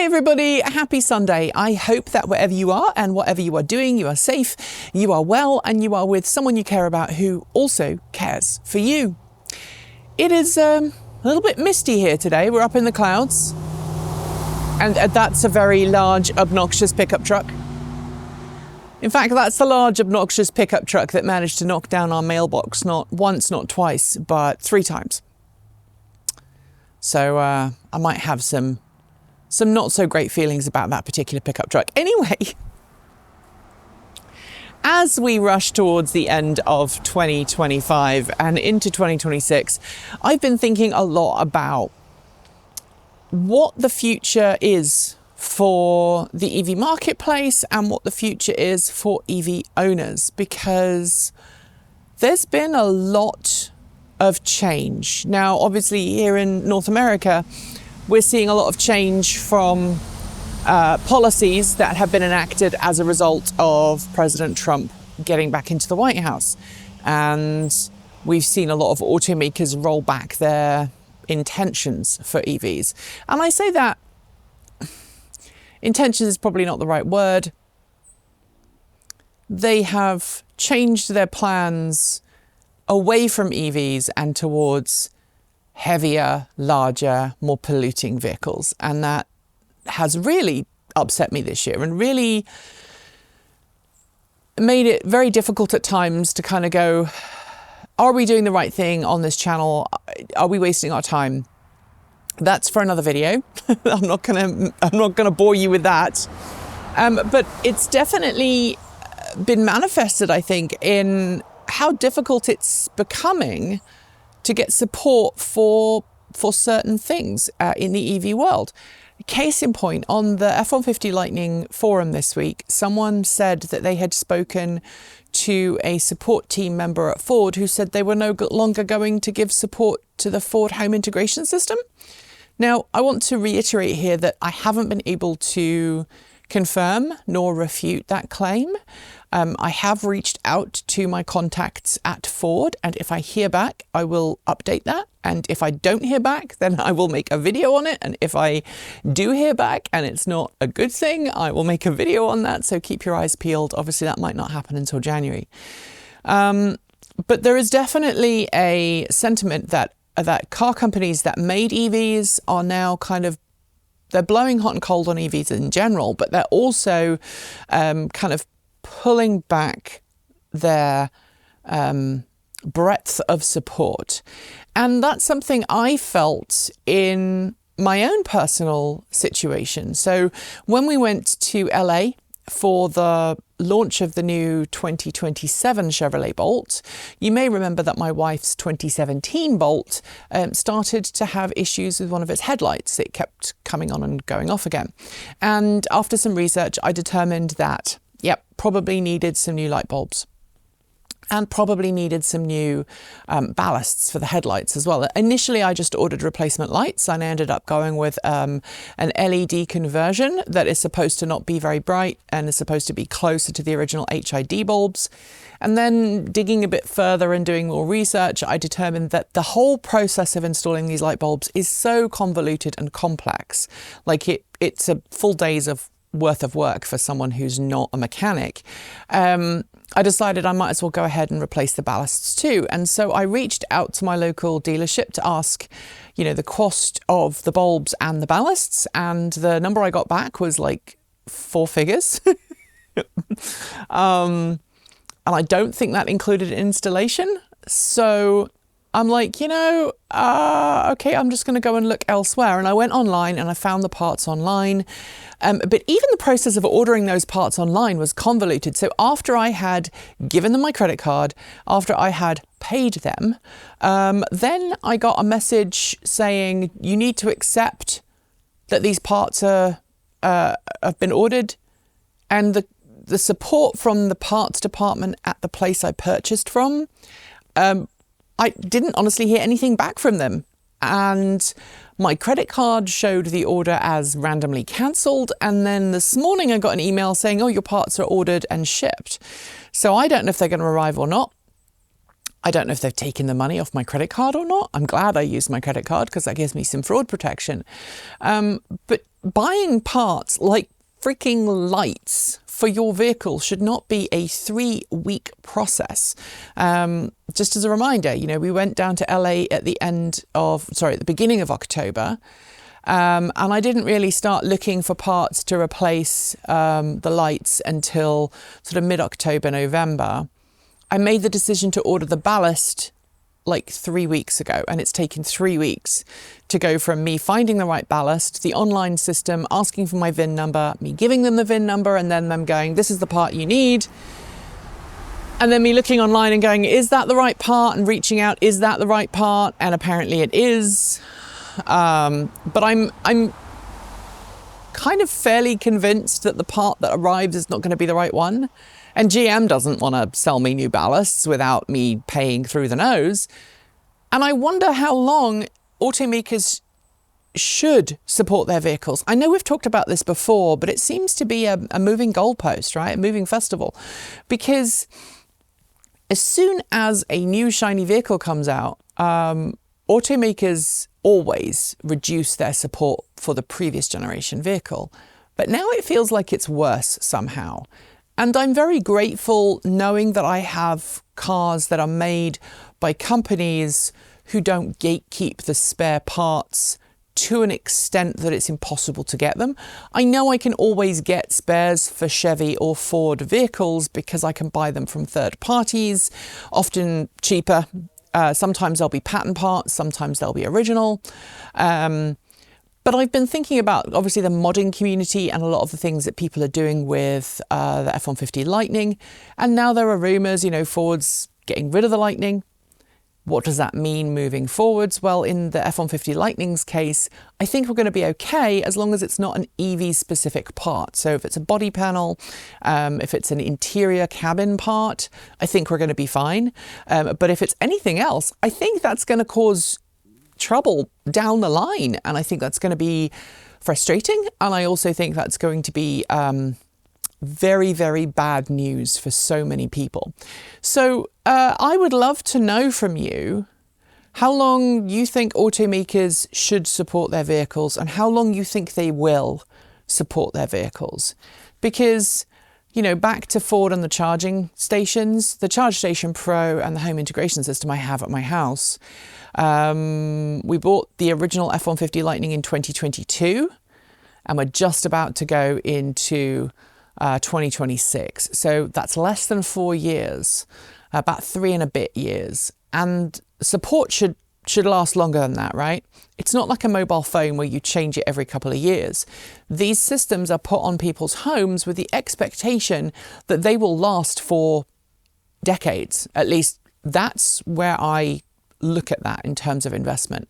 everybody, happy Sunday. I hope that wherever you are and whatever you are doing, you are safe, you are well, and you are with someone you care about who also cares for you. It is a little bit misty here today. We're up in the clouds, and that's a very large, obnoxious pickup truck. In fact, that's the large, obnoxious pickup truck that managed to knock down our mailbox, not once, not twice, but 3 times. So I might have some not so great feelings about that particular pickup truck. Anyway, as we rush towards the end of 2025 and into 2026, I've been thinking a lot about what the future is for the EV marketplace and what the future is for EV owners, because there's been a lot of change. Now, obviously here in North America, we're seeing a lot of change from policies that have been enacted as a result of President Trump getting back into the White House. And we've seen a lot of automakers roll back their intentions for EVs. And I say that intentions is probably not the right word. They have changed their plans away from EVs and towards heavier, larger, more polluting vehicles. And that has really upset me this year and really made it very difficult at times to kind of go, are we doing the right thing on this channel? Are we wasting our time? That's for another video. I'm not gonna bore you with that. But it's definitely been manifested, I think, in how difficult it's becoming to get support for certain things in the EV world. Case in point, on the F-150 Lightning forum this week, someone said that they had spoken to a support team member at Ford who said they were no longer going to give support to the Ford home integration system. Now, I want to reiterate here that I haven't been able to confirm nor refute that claim. I have reached out to my contacts at Ford, and if I hear back, I will update that. And if I don't hear back, then I will make a video on it. And if I do hear back and it's not a good thing, I will make a video on that. So keep your eyes peeled. Obviously, that might not happen until January. But there is definitely a sentiment that car companies that made EVs are now they're blowing hot and cold on EVs in general, but they're also kind of pulling back their breadth of support. And that's something I felt in my own personal situation. So when we went to LA for the launch of the new 2027 Chevrolet Bolt, you may remember that my wife's 2017 Bolt started to have issues with one of its headlights. It kept coming on and going off again. And after some research, I determined that, probably needed some new light bulbs and probably needed some new ballasts for the headlights as well. Initially, I just ordered replacement lights and I ended up going with an LED conversion that is supposed to not be very bright and is supposed to be closer to the original HID bulbs. And then digging a bit further and doing more research, I determined that the whole process of installing these light bulbs is so convoluted and complex. Like it's a full day's worth of work for someone who's not a mechanic. I decided I might as well go ahead and replace the ballasts too. And so I reached out to my local dealership to ask, the cost of the bulbs and the ballasts. And the number I got back was like 4 figures. And I don't think that included installation. So I'm like, okay, I'm just going to go and look elsewhere. And I went online and I found the parts online. But even the process of ordering those parts online was convoluted. So after I had given them my credit card, after I had paid them, then I got a message saying, you need to accept that these parts have been ordered. And the support from the parts department at the place I purchased from, I didn't honestly hear anything back from them. And my credit card showed the order as randomly cancelled. And then this morning I got an email saying, your parts are ordered and shipped. So I don't know if they're going to arrive or not. I don't know if they've taken the money off my credit card or not. I'm glad I used my credit card because that gives me some fraud protection. But buying parts like freaking lights for your vehicle should not be a 3-week process. Just as a reminder, you know, we went down to LA at the beginning of October, and I didn't really start looking for parts to replace the lights until sort of mid-October, November. I made the decision to order the ballast like 3 weeks ago, and it's taken 3 weeks to go from me finding the right ballast, the online system asking for my VIN number, me giving them the VIN number, and then them going, this is the part you need. And then me looking online and going, is that the right part? And reaching out, is that the right part? And apparently it is. But I'm kind of fairly convinced that the part that arrives is not going to be the right one. And GM doesn't want to sell me new ballasts without me paying through the nose. And I wonder how long automakers should support their vehicles. I know we've talked about this before, but it seems to be a moving goalpost, right? A moving festival. Because as soon as a new shiny vehicle comes out, automakers always reduce their support for the previous generation vehicle. But now it feels like it's worse somehow. And I'm very grateful knowing that I have cars that are made by companies who don't gatekeep the spare parts to an extent that it's impossible to get them. I know I can always get spares for Chevy or Ford vehicles because I can buy them from third parties, often cheaper. Sometimes they'll be patent parts, sometimes they'll be original. But I've been thinking about, obviously, the modding community and a lot of the things that people are doing with the F-150 Lightning. And now there are rumours, you know, Ford's getting rid of the Lightning. What does that mean moving forwards? Well, in the F-150 Lightning's case, I think we're going to be okay as long as it's not an EV-specific part. So if it's a body panel, if it's an interior cabin part, I think we're going to be fine. But if it's anything else, I think that's going to cause trouble down the line, and I think that's going to be frustrating, and I also think that's going to be very, very bad news for so many people. So I would love to know from you how long you think automakers should support their vehicles and how long you think they will support their vehicles. Because, you know, back to Ford and the charging stations, the Charge Station Pro and the home integration system I have at my house. We bought the original F-150 Lightning in 2022, and we're just about to go into 2026. So that's less than 4 years, about 3 and a bit years. And support should last longer than that, right? It's not like a mobile phone where you change it every couple of years. These systems are put on people's homes with the expectation that they will last for decades. At least that's where I look at that in terms of investment.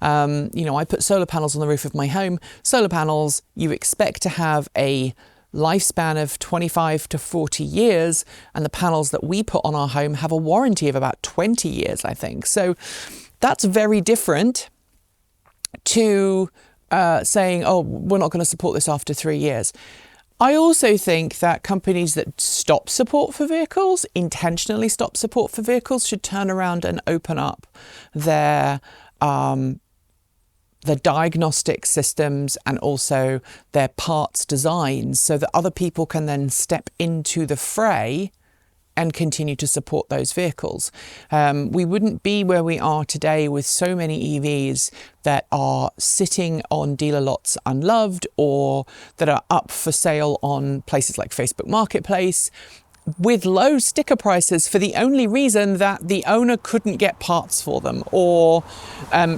You know, I put solar panels on the roof of my home. Solar panels, you expect to have a lifespan of 25 to 40 years, and the panels that we put on our home have a warranty of about 20 years, I think. So that's very different to saying, oh, we're not going to support this after 3 years. I also think that companies that stop support for vehicles, intentionally stop support for vehicles, should turn around and open up their diagnostic systems and also their parts designs so that other people can then step into the fray and continue to support those vehicles. We wouldn't be where we are today with so many EVs that are sitting on dealer lots unloved or that are up for sale on places like Facebook Marketplace with low sticker prices for the only reason that the owner couldn't get parts for them or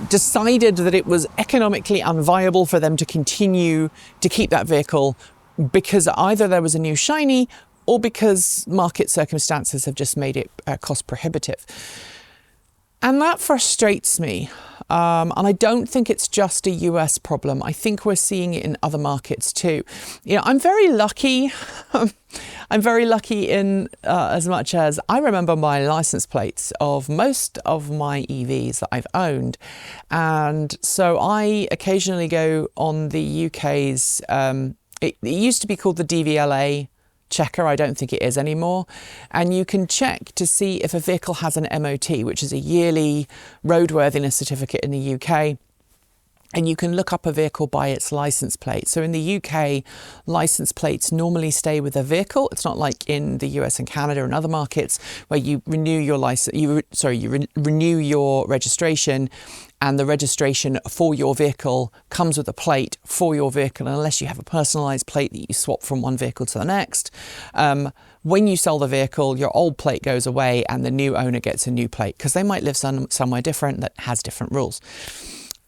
decided that it was economically unviable for them to continue to keep that vehicle because either there was a new shiny or because market circumstances have just made it cost prohibitive. And that frustrates me. And I don't think it's just a US problem. I think we're seeing it in other markets too. You know, I'm very lucky. I'm very lucky in as much as I remember my license plates of most of my EVs that I've owned. And so I occasionally go on the UK's, it used to be called the DVLA checker. I don't think it is anymore. And you can check to see if a vehicle has an MOT, which is a yearly roadworthiness certificate in the UK. and you can look up a vehicle by its license plate. So in the UK, license plates normally stay with the vehicle. It's not like in the US and Canada and other markets where you renew your license. Renew your registration, and the registration for your vehicle comes with a plate for your vehicle, unless you have a personalised plate that you swap from one vehicle to the next. When you sell the vehicle, your old plate goes away and the new owner gets a new plate, because they might live somewhere different that has different rules.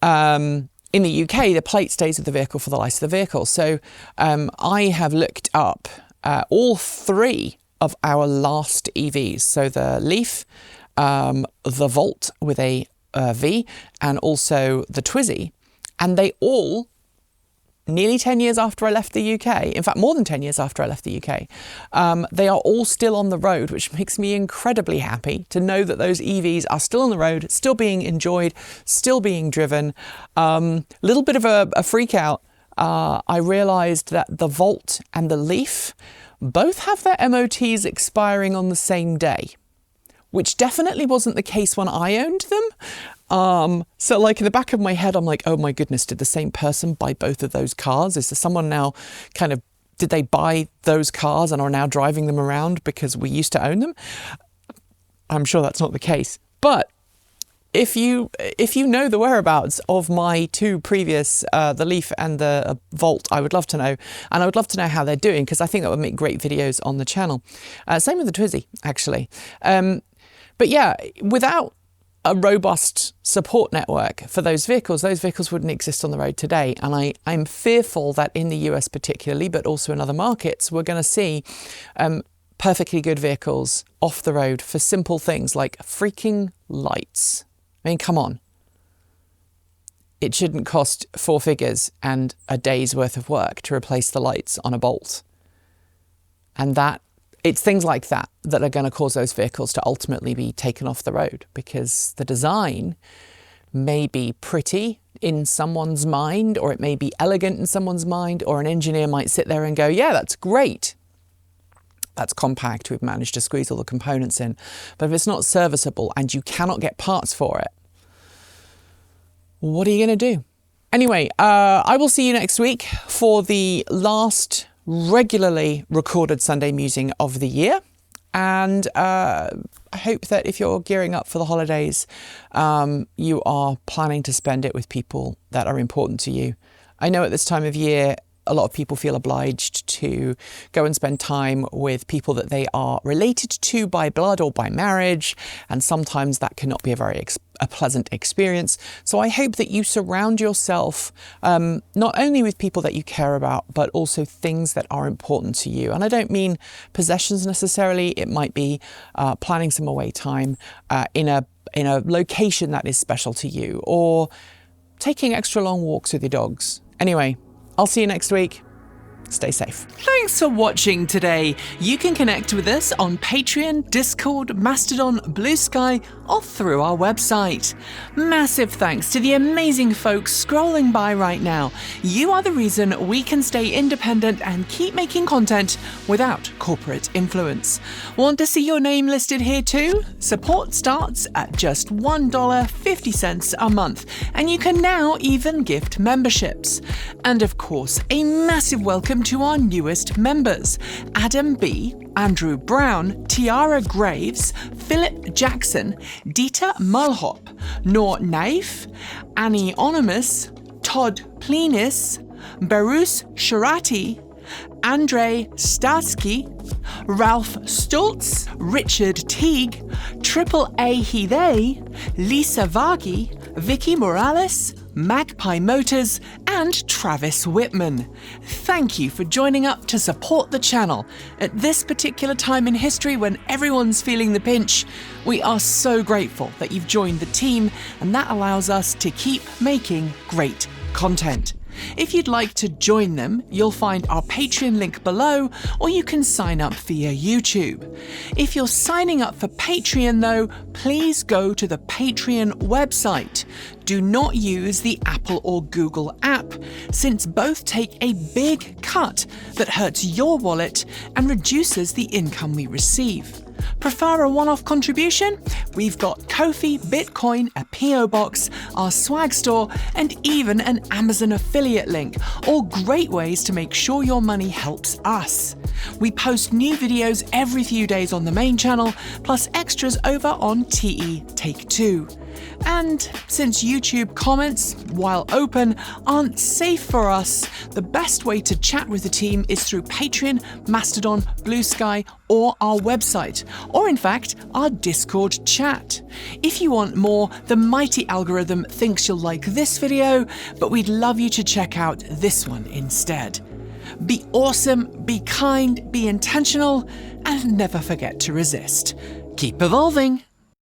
In the UK, the plate stays with the vehicle for the life of the vehicle. So I have looked up all three of our last EVs. So the Leaf, the Volt with a V, and also the Twizy. And they all, nearly 10 years after I left the UK, in fact, more than 10 years after I left the UK, they are all still on the road, which makes me incredibly happy to know that those EVs are still on the road, still being enjoyed, still being driven. Little bit of a freak out. I realised that the Volt and the Leaf both have their MOTs expiring on the same day, which definitely wasn't the case when I owned them. So like in the back of my head, I'm like, oh my goodness, did the same person buy both of those cars? Is there someone now did they buy those cars and are now driving them around because we used to own them? I'm sure that's not the case. But if you know the whereabouts of my two previous, the Leaf and the Volt, I would love to know. And I would love to know how they're doing, because I think that would make great videos on the channel. Same with the Twizy, actually. But yeah, without a robust support network for those vehicles wouldn't exist on the road today. And I'm fearful that in the US particularly, but also in other markets, we're going to see perfectly good vehicles off the road for simple things like freaking lights. I mean, come on. It shouldn't cost 4 figures and a day's worth of work to replace the lights on a Bolt. And it's things like that that are going to cause those vehicles to ultimately be taken off the road, because the design may be pretty in someone's mind, or it may be elegant in someone's mind, or an engineer might sit there and go, yeah, that's great. That's compact. We've managed to squeeze all the components in. But if it's not serviceable and you cannot get parts for it, what are you going to do? Anyway, I will see you next week for the last regularly recorded Sunday Musing of the year. And I hope that if you're gearing up for the holidays, you are planning to spend it with people that are important to you. I know at this time of year, a lot of people feel obliged to go and spend time with people that they are related to by blood or by marriage, and sometimes that cannot be a very pleasant experience. So I hope that you surround yourself not only with people that you care about, but also things that are important to you. And I don't mean possessions necessarily. It might be planning some away time in a location that is special to you, or taking extra long walks with your dogs. Anyway, I'll see you next week. Stay safe. Thanks for watching today. You can connect with us on Patreon, Discord, Mastodon, Blue Sky, or through our website. Massive thanks to the amazing folks scrolling by right now. You are the reason we can stay independent and keep making content without corporate influence. Want to see your name listed here too? Support starts at just $1.50 a month, and you can now even gift memberships. And of course, a massive welcome to our newest members: Adam B, Andrew Brown, Tiara Graves, Philip Jackson, Dieter Mulhop, Noor Naif, Annie Onimus, Todd Plenus, Barus Sharati, Andrei Starsky, Ralph Stoltz, Richard Teague, Triple A He They, Lisa Vargi, Vicky Morales, Magpie Motors, and Travis Whitman. Thank you for joining up to support the channel. At this particular time in history when everyone's feeling the pinch, we are so grateful that you've joined the team, and that allows us to keep making great content. If you'd like to join them, you'll find our Patreon link below, or you can sign up via YouTube. If you're signing up for Patreon though, please go to the Patreon website. Do not use the Apple or Google app, since both take a big cut that hurts your wallet and reduces the income we receive. Prefer a one-off contribution? We've got Ko-fi, Bitcoin, a PO box, our swag store, and even an Amazon affiliate link, all great ways to make sure your money helps us. We post new videos every few days on the main channel, plus extras over on TE Take 2. And since YouTube comments, while open, aren't safe for us, the best way to chat with the team is through Patreon, Mastodon, Blue Sky, or our website, or in fact, our Discord chat. If you want more, the mighty algorithm thinks you'll like this video, but we'd love you to check out this one instead. Be awesome, be kind, be intentional, and never forget to resist. Keep evolving!